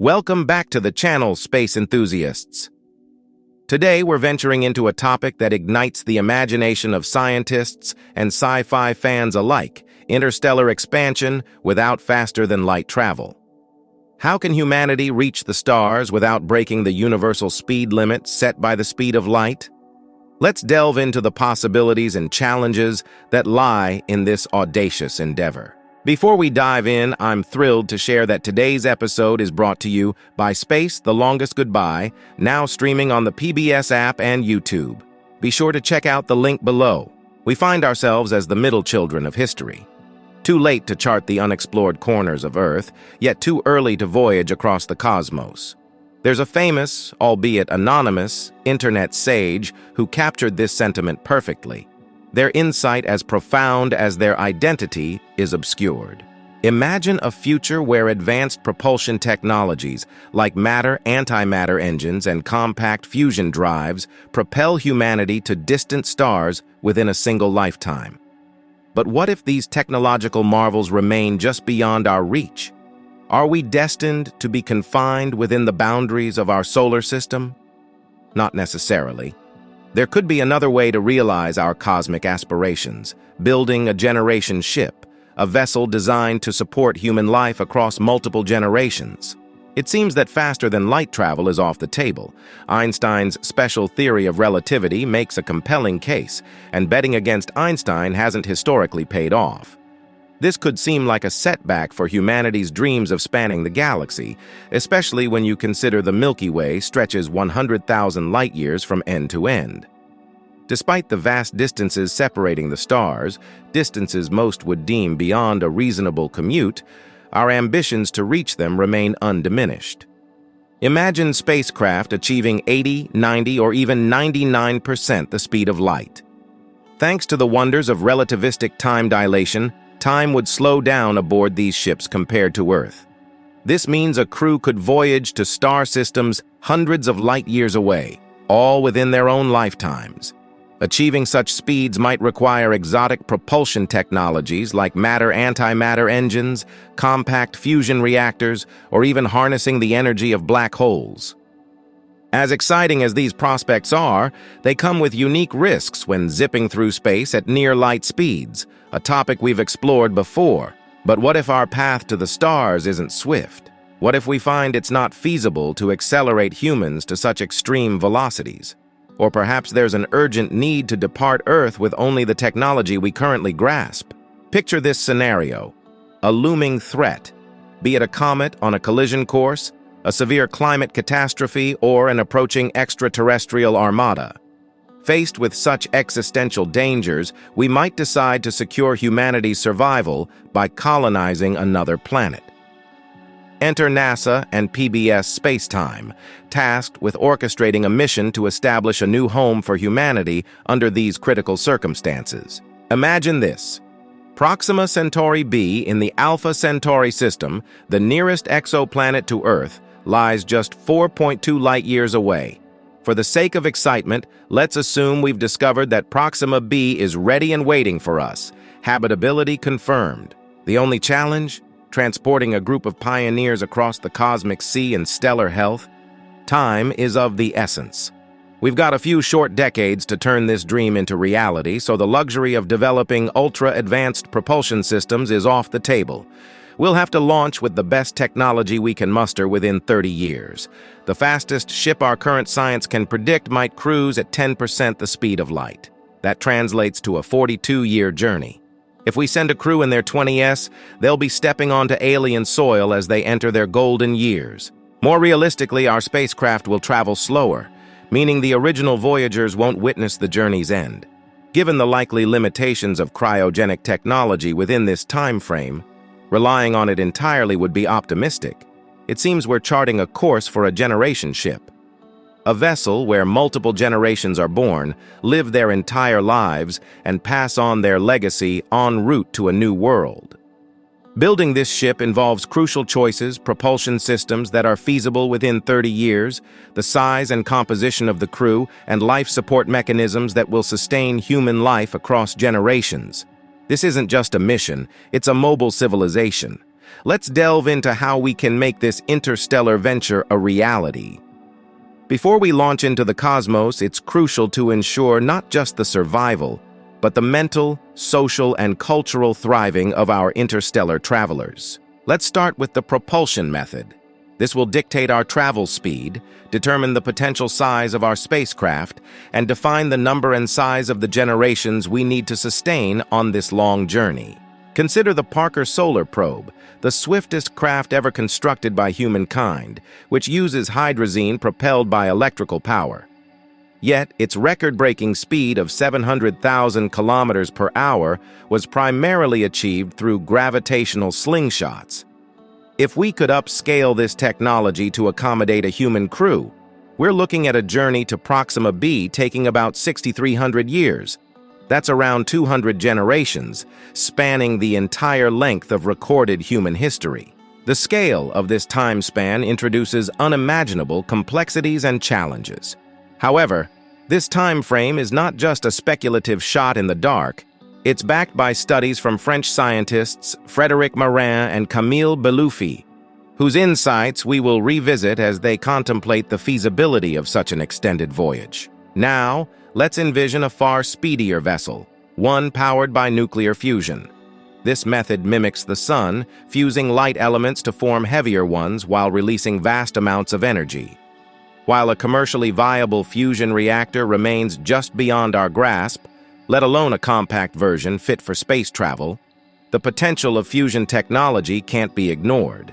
Welcome back to the channel, space enthusiasts. Today we're venturing into a topic that ignites the imagination of scientists and sci-fi fans alike: interstellar expansion without faster-than-light travel. How can humanity reach the stars without breaking the universal speed limit set by the speed of light? Let's delve into the possibilities and challenges that lie in this audacious endeavor. Before we dive in, I'm thrilled to share that today's episode is brought to you by Space: The Longest Goodbye, now streaming on the PBS app and YouTube. Be sure to check out the link below. We find ourselves as the middle children of history. Too late to chart the unexplored corners of Earth, yet too early to voyage across the cosmos. There's a famous, albeit anonymous, internet sage who captured this sentiment perfectly. Their insight, as profound as their identity, is obscured. Imagine a future where advanced propulsion technologies like matter-antimatter engines and compact fusion drives propel humanity to distant stars within a single lifetime. But what if these technological marvels remain just beyond our reach? Are we destined to be confined within the boundaries of our solar system? Not necessarily. There could be another way to realize our cosmic aspirations: building a generation ship, a vessel designed to support human life across multiple generations. It seems that faster-than-light travel is off the table. Einstein's special theory of relativity makes a compelling case, and betting against Einstein hasn't historically paid off. This could seem like a setback for humanity's dreams of spanning the galaxy, especially when you consider the Milky Way stretches 100,000 light-years from end to end. Despite the vast distances separating the stars, distances most would deem beyond a reasonable commute, our ambitions to reach them remain undiminished. Imagine spacecraft achieving 80, 90, or even 99% the speed of light. Thanks to the wonders of relativistic time dilation, time would slow down aboard these ships compared to Earth. This means a crew could voyage to star systems hundreds of light-years away, all within their own lifetimes. Achieving such speeds might require exotic propulsion technologies like matter-antimatter engines, compact fusion reactors, or even harnessing the energy of black holes. As exciting as these prospects are, they come with unique risks when zipping through space at near-light speeds, a topic we've explored before. But what if our path to the stars isn't swift? What if we find it's not feasible to accelerate humans to such extreme velocities? Or perhaps there's an urgent need to depart Earth with only the technology we currently grasp. Picture this scenario: a looming threat, be it a comet on a collision course, a severe climate catastrophe, or an approaching extraterrestrial armada. Faced with such existential dangers, we might decide to secure humanity's survival by colonizing another planet. Enter NASA and PBS Spacetime, tasked with orchestrating a mission to establish a new home for humanity under these critical circumstances. Imagine this: Proxima Centauri b in the Alpha Centauri system, the nearest exoplanet to Earth, lies just 4.2 light-years away. For the sake of excitement, let's assume we've discovered that Proxima b is ready and waiting for us. Habitability confirmed. The only challenge? Transporting a group of pioneers across the cosmic sea in stellar health. Time is of the essence. We've got a few short decades to turn this dream into reality, so the luxury of developing ultra-advanced propulsion systems is off the table. We'll have to launch with the best technology we can muster within 30 years. The fastest ship our current science can predict might cruise at 10% the speed of light. That translates to a 42-year journey. If we send a crew in their 20s, they'll be stepping onto alien soil as they enter their golden years. More realistically, our spacecraft will travel slower, meaning the original voyagers won't witness the journey's end. Given the likely limitations of cryogenic technology within this time frame, relying on it entirely would be optimistic. It seems we're charting a course for a generation ship. A vessel where multiple generations are born, live their entire lives, and pass on their legacy en route to a new world. Building this ship involves crucial choices: propulsion systems that are feasible within 30 years, the size and composition of the crew, and life support mechanisms that will sustain human life across generations. This isn't just a mission, it's a mobile civilization. let's delve into how we can make this interstellar venture a reality. Before we launch into the cosmos, it's crucial to ensure not just the survival, but the mental, social, and cultural thriving of our interstellar travelers. Let's start with the propulsion method. This will dictate our travel speed, determine the potential size of our spacecraft, and define the number and size of the generations we need to sustain on this long journey. Consider the Parker Solar Probe, the swiftest craft ever constructed by humankind, which uses hydrazine propelled by electrical power. Yet, its record-breaking speed of 700,000 kilometers per hour was primarily achieved through gravitational slingshots. If we could upscale this technology to accommodate a human crew, we're looking at a journey to Proxima b taking about 6,300 years. That's around 200 generations, spanning the entire length of recorded human history. The scale of this time span introduces unimaginable complexities and challenges. However, this time frame is not just a speculative shot in the dark. It's backed by studies from French scientists Frédéric Morin and Camille Belouffi, whose insights we will revisit as they contemplate the feasibility of such an extended voyage. Now, let's envision a far speedier vessel, one powered by nuclear fusion. This method mimics the sun, fusing light elements to form heavier ones while releasing vast amounts of energy. While a commercially viable fusion reactor remains just beyond our grasp, let alone a compact version fit for space travel, the potential of fusion technology can't be ignored.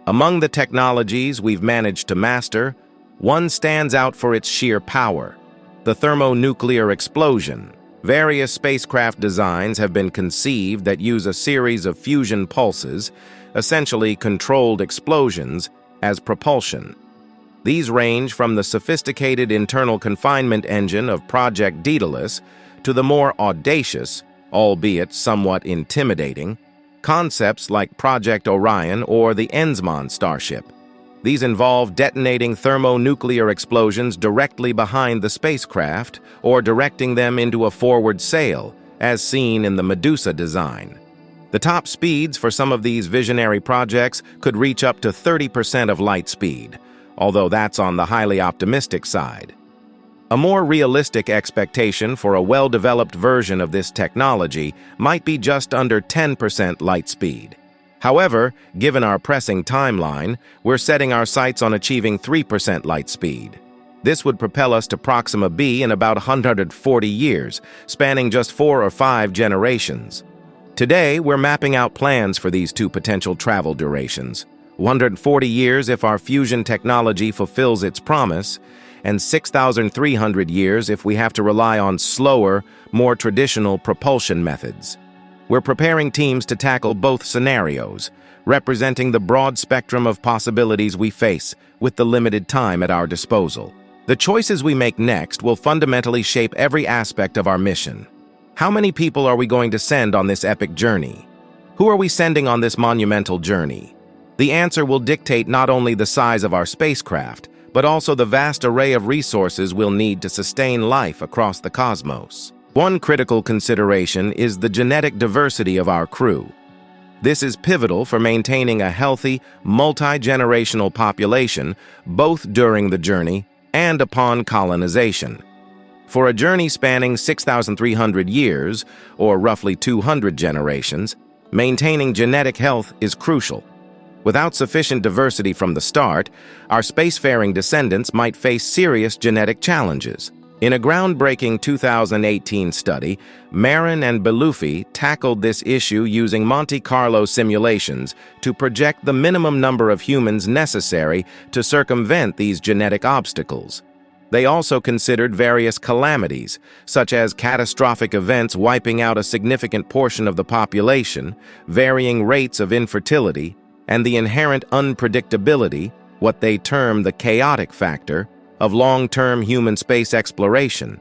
Among the technologies we've managed to master, one stands out for its sheer power: the thermonuclear explosion. Various spacecraft designs have been conceived that use a series of fusion pulses, essentially controlled explosions, as propulsion. These range from the sophisticated internal confinement engine of Project Daedalus to the more audacious, albeit somewhat intimidating, concepts like Project Orion or the Enzman starship. These involve detonating thermonuclear explosions directly behind the spacecraft or directing them into a forward sail, as seen in the Medusa design. The top speeds for some of these visionary projects could reach up to 30% of light speed, although that's on the highly optimistic side. A more realistic expectation for a well-developed version of this technology might be just under 10% light speed. However, given our pressing timeline, we're setting our sights on achieving 3% light speed. This would propel us to Proxima b in about 140 years, spanning just 4 or 5 generations. Today, we're mapping out plans for these two potential travel durations: 140 years if our fusion technology fulfills its promise, and 6,300 years if we have to rely on slower, more traditional propulsion methods. We're preparing teams to tackle both scenarios, representing the broad spectrum of possibilities we face with the limited time at our disposal. The choices we make next will fundamentally shape every aspect of our mission. How many people are we going to send on this epic journey? Who are we sending on this monumental journey? The answer will dictate not only the size of our spacecraft, but also the vast array of resources we'll need to sustain life across the cosmos. One critical consideration is the genetic diversity of our crew. This is pivotal for maintaining a healthy, multi-generational population, both during the journey and upon colonization. For a journey spanning 6,300 years, or roughly 200 generations, maintaining genetic health is crucial. Without sufficient diversity from the start, our spacefaring descendants might face serious genetic challenges. In a groundbreaking 2018 study, Marin and Belouffi tackled this issue using Monte Carlo simulations to project the minimum number of humans necessary to circumvent these genetic obstacles. They also considered various calamities, such as catastrophic events wiping out a significant portion of the population, varying rates of infertility, and the inherent unpredictability, what they term the chaotic factor, of long-term human space exploration.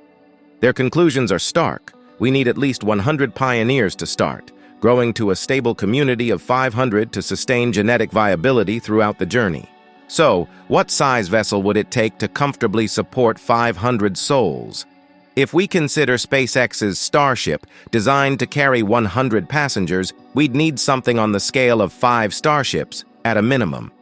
Their conclusions are stark. We need at least 100 pioneers to start, growing to a stable community of 500 to sustain genetic viability throughout the journey. So, what size vessel would it take to comfortably support 500 souls? If we consider SpaceX's Starship, designed to carry 100 passengers, we'd need something on the scale of 5 Starships, at a minimum.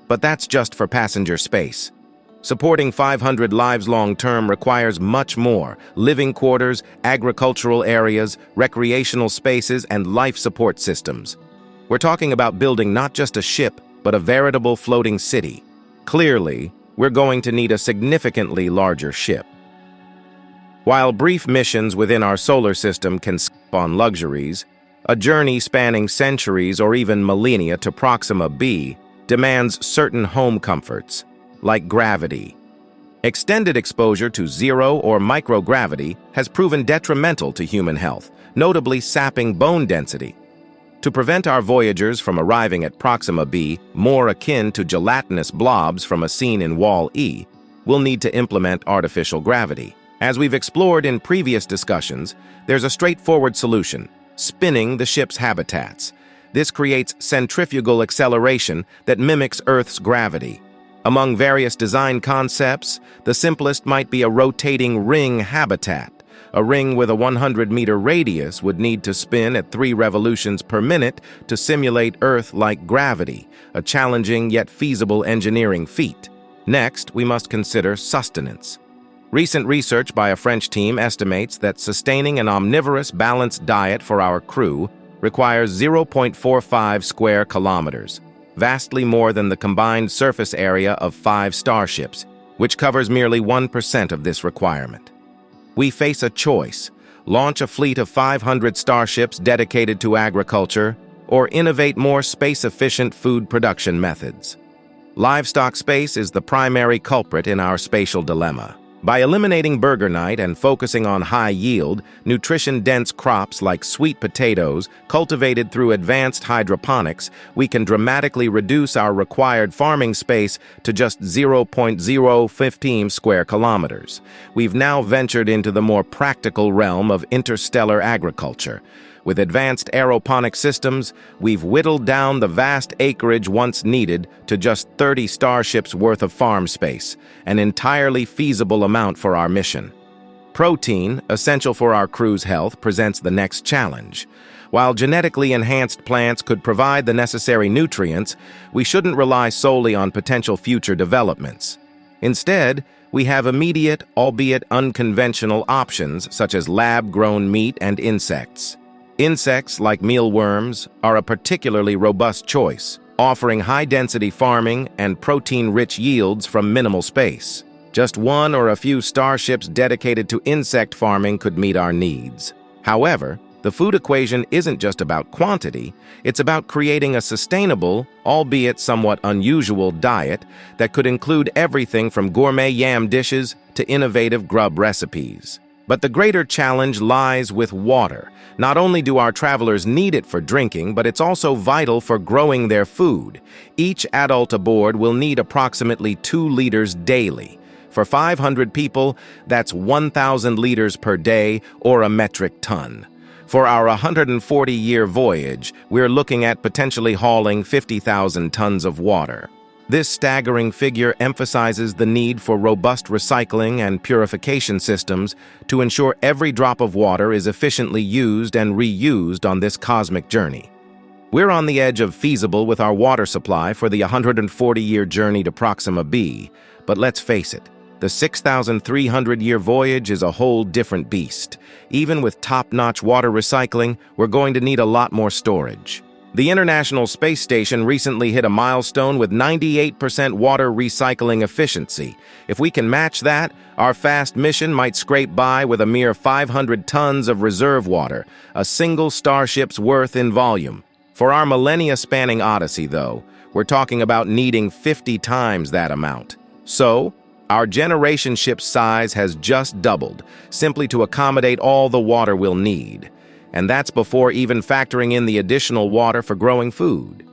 But that's just for passenger space. Supporting 500 lives long-term requires much more: living quarters, agricultural areas, recreational spaces, and life support systems. We're talking about building not just a ship, but a veritable floating city. Clearly, we're going to need a significantly larger ship. While brief missions within our solar system can skip on luxuries, a journey spanning centuries or even millennia to Proxima b demands certain home comforts, like gravity. Extended exposure to zero or microgravity has proven detrimental to human health, notably sapping bone density. To prevent our voyagers from arriving at Proxima b more akin to gelatinous blobs from a scene in Wall-E, we'll need to implement artificial gravity. As we've explored in previous discussions, there's a straightforward solution: spinning the ship's habitats. This creates centrifugal acceleration that mimics Earth's gravity. Among various design concepts, the simplest might be a rotating ring habitat. A ring with a 100-meter radius would need to spin at 3 revolutions per minute to simulate Earth-like gravity, a challenging yet feasible engineering feat. Next, we must consider sustenance. Recent research by a French team estimates that sustaining an omnivorous, balanced diet for our crew requires 0.45 square kilometers, vastly more than the combined surface area of 5 starships, which covers merely 1% of this requirement. We face a choice: launch a fleet of 500 starships dedicated to agriculture, or innovate more space-efficient food production methods. Livestock space is the primary culprit in our spatial dilemma. By eliminating burger night and focusing on high-yield, nutrition-dense crops like sweet potatoes cultivated through advanced hydroponics, we can dramatically reduce our required farming space to just 0.015 square kilometers. We've now ventured into the more practical realm of interstellar agriculture. With advanced aeroponic systems, we've whittled down the vast acreage once needed to just 30 starships worth of farm space, an entirely feasible amount for our mission. Protein, essential for our crew's health, presents the next challenge. While genetically enhanced plants could provide the necessary nutrients, we shouldn't rely solely on potential future developments. Instead, we have immediate, albeit unconventional options such as lab-grown meat and insects. Insects, like mealworms, are a particularly robust choice, offering high-density farming and protein-rich yields from minimal space. Just 1 or a few starships dedicated to insect farming could meet our needs. However, the food equation isn't just about quantity, it's about creating a sustainable, albeit somewhat unusual diet that could include everything from gourmet yam dishes to innovative grub recipes. But the greater challenge lies with water. Not only do our travelers need it for drinking, but it's also vital for growing their food. Each adult aboard will need approximately 2 liters daily. For 500 people, that's 1,000 liters per day, or a metric ton. For our 140-year voyage, we're looking at potentially hauling 50,000 tons of water. This staggering figure emphasizes the need for robust recycling and purification systems to ensure every drop of water is efficiently used and reused on this cosmic journey. We're on the edge of feasible with our water supply for the 140-year journey to Proxima b, but let's face it, the 6,300-year voyage is a whole different beast. Even with top-notch water recycling, we're going to need a lot more storage. The International Space Station recently hit a milestone with 98% water recycling efficiency. If we can match that, our fast mission might scrape by with a mere 500 tons of reserve water, a single starship's worth in volume. For our millennia-spanning odyssey, though, we're talking about needing 50 times that amount. So, our generation ship's size has just doubled, simply to accommodate all the water we'll need. And that's before even factoring in the additional water for growing food.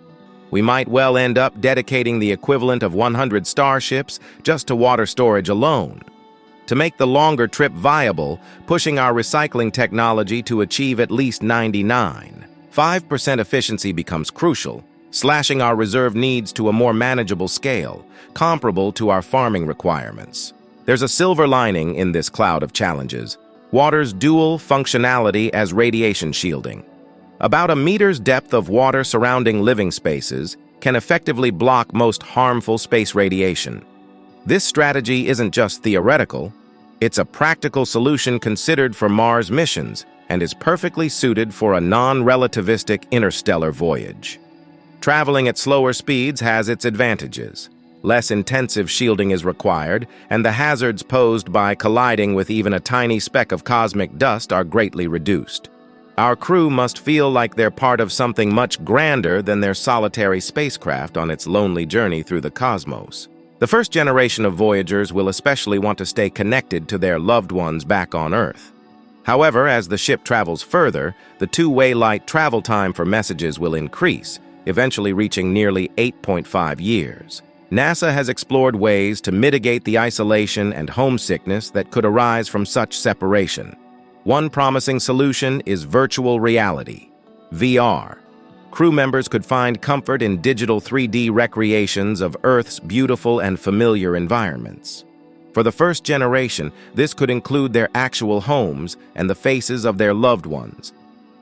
We might well end up dedicating the equivalent of 100 starships just to water storage alone. To make the longer trip viable, pushing our recycling technology to achieve at least 99.5% efficiency becomes crucial, slashing our reserve needs to a more manageable scale, comparable to our farming requirements. There's a silver lining in this cloud of challenges: water's dual functionality as radiation shielding. About a meter's depth of water surrounding living spaces can effectively block most harmful space radiation. This strategy isn't just theoretical, it's a practical solution considered for Mars missions and is perfectly suited for a non-relativistic interstellar voyage. Traveling at slower speeds has its advantages. Less intensive shielding is required, and the hazards posed by colliding with even a tiny speck of cosmic dust are greatly reduced. Our crew must feel like they're part of something much grander than their solitary spacecraft on its lonely journey through the cosmos. The first generation of Voyagers will especially want to stay connected to their loved ones back on Earth. However, as the ship travels further, the two-way light travel time for messages will increase, eventually reaching nearly 8.5 years. NASA has explored ways to mitigate the isolation and homesickness that could arise from such separation. One promising solution is virtual reality, VR. Crew members could find comfort in digital 3D recreations of Earth's beautiful and familiar environments. For the first generation, this could include their actual homes and the faces of their loved ones.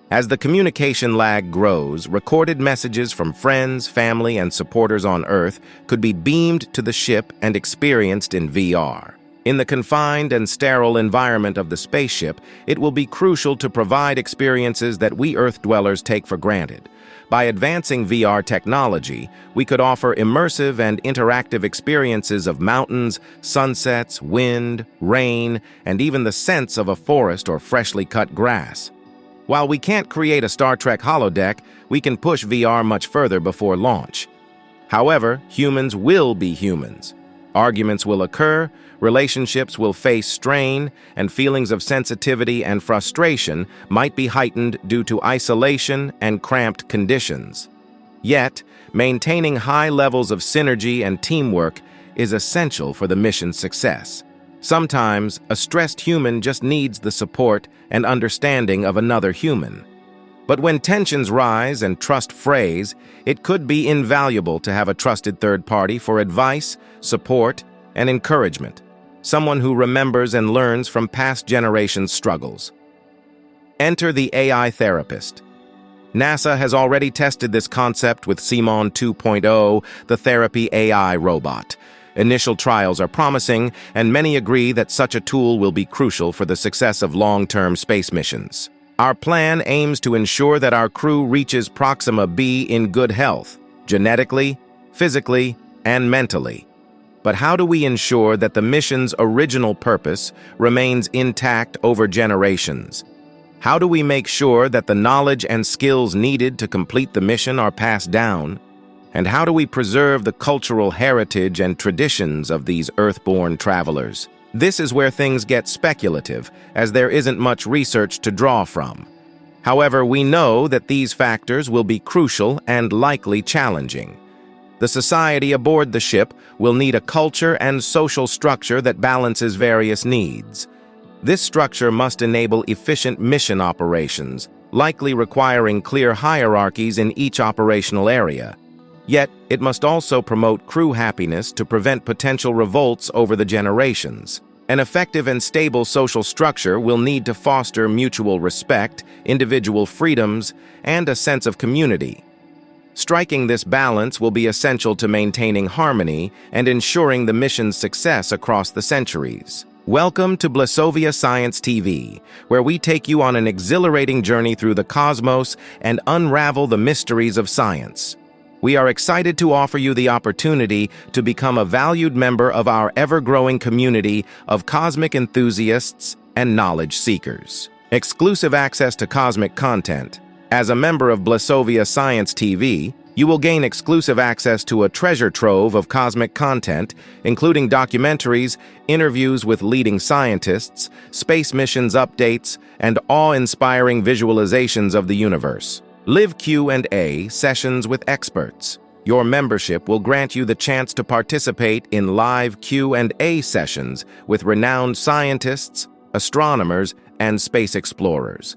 As the communication lag grows, recorded messages from friends, family, and supporters on Earth could be beamed to the ship and experienced in VR. In the confined and sterile environment of the spaceship, it will be crucial to provide experiences that we Earth dwellers take for granted. By advancing VR technology, we could offer immersive and interactive experiences of mountains, sunsets, wind, rain, and even the sense of a forest or freshly cut grass. While we can't create a Star Trek holodeck, we can push VR much further before launch. However, humans will be humans. Arguments will occur, relationships will face strain, and feelings of sensitivity and frustration might be heightened due to isolation and cramped conditions. Yet, maintaining high levels of synergy and teamwork is essential for the mission's success. Sometimes, a stressed human just needs the support and understanding of another human. But when tensions rise and trust frays, it could be invaluable to have a trusted third party for advice, support, and encouragement. Someone who remembers and learns from past generations' struggles. Enter the AI therapist. NASA has already tested this concept with Simon 2.0, the therapy AI robot. Initial trials are promising, and many agree that such a tool will be crucial for the success of long-term space missions. Our plan aims to ensure that our crew reaches Proxima B in good health, genetically, physically, and mentally. But how do we ensure that the mission's original purpose remains intact over generations? How do we make sure that the knowledge and skills needed to complete the mission are passed down? And how do we preserve the cultural heritage and traditions of these Earth-born travelers? This is where things get speculative, as there isn't much research to draw from. However, we know that these factors will be crucial and likely challenging. The society aboard the ship will need a culture and social structure that balances various needs. This structure must enable efficient mission operations, likely requiring clear hierarchies in each operational area. Yet, it must also promote crew happiness to prevent potential revolts over the generations. An effective and stable social structure will need to foster mutual respect, individual freedoms, and a sense of community. Striking this balance will be essential to maintaining harmony and ensuring the mission's success across the centuries. Welcome to Blasovia Science TV, where we take you on an exhilarating journey through the cosmos and unravel the mysteries of science. We are excited to offer you the opportunity to become a valued member of our ever-growing community of cosmic enthusiasts and knowledge seekers. Exclusive access to cosmic content. As a member of Blasovia Science TV, you will gain exclusive access to a treasure trove of cosmic content, including documentaries, interviews with leading scientists, space missions updates, and awe-inspiring visualizations of the universe. Live Q&A sessions with experts. Your membership will grant you the chance to participate in live Q&A sessions with renowned scientists, astronomers, and space explorers.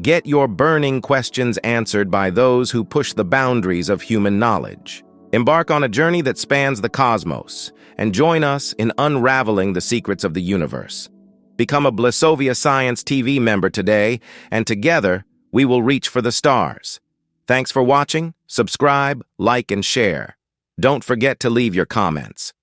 Get your burning questions answered by those who push the boundaries of human knowledge. Embark on a journey that spans the cosmos, and join us in unraveling the secrets of the universe. Become a Blissovia Science TV member today, and together, we will reach for the stars. Thanks for watching. Subscribe, like, and share. Don't forget to leave your comments.